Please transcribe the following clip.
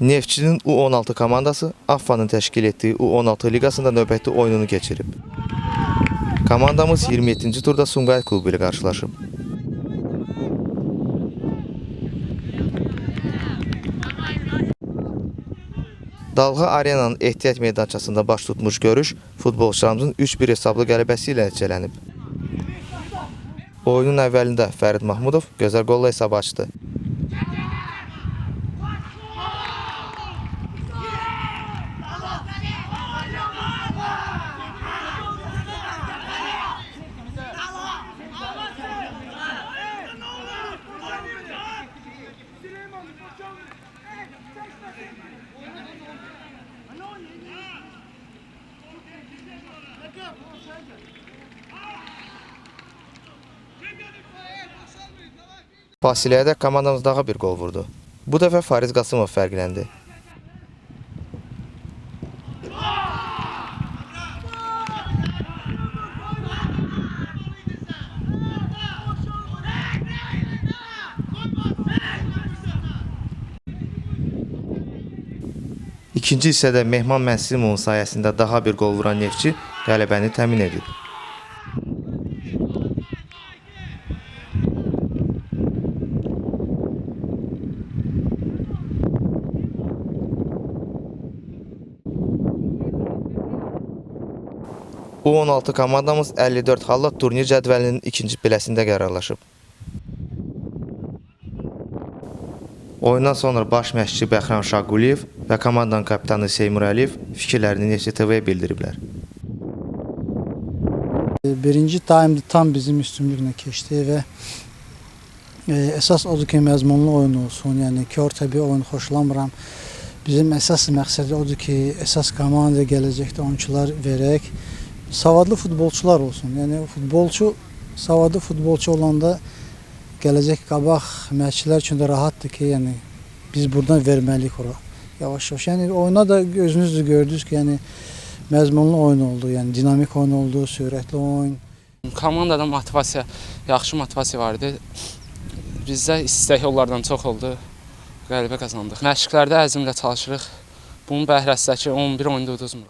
Neftçinin U16 komandası AFFA'nın təşkil etdiyi U16 liqasında növbəti oyununu keçirib. Komandamız 27-ci turda Sumqayıt klubu ilə qarşılaşıb. Dalğa Arenanın ehtiyat meydançasında baş tutmuş görüş futbolçularımızın 3-1 hesablı qələbəsi ilə nəticələnib. Oyunun əvvəlində Fərid Mahmudov gözəl qolla hesabı açdı. Fasiləyə də komandamız daha bir qol vurdu. Bu dəfə Fariz Qasımov fərqləndi. İkinci hissədə Mehman Mənsimovun sayəsində daha bir qol vuran Neftçi qələbəni təmin edib. U16 komandamız 54 xalla turnir cədvəlinin ikinci piləsində qərarlaşıb. Oyundan sonra baş məşqçi Bəxram Şaquliyev və komandanın kapitanı Seymur Əliyev fikirlərini Neftçi TV-yə bildiriblər. Birinci taymda tam bizim üstünlüklə keçdi və əsas odur ki, məzmunlu oyun olsun, yəni kör təbii oyun xoşlamıram. Bizim əsas məqsədi odur ki, əsas komanda gələcəkdə oyuncular verək. Savadlı futbolçular olsun. Yəni savadlı futbolçu olanda gələcək qabaq məşqçilər üçün də rahatdır ki, yəni biz buradan verməliyik ora. Yavaş-yavaş. Yəni oyuna da özünüz də gördünüz ki, yəni məzmunlu oyun oldu, yəni dinamik oyun oldu, sürətli oyun. Komandada motivasiya, yaxşı motivasiya var idi. Bizdə istək onlardan çox oldu. Qələbə qazandıq. Məşqlərdə əzmlə çalışırıq. Bunun bəhrəsindəki 11 oyunda uduzmuruq.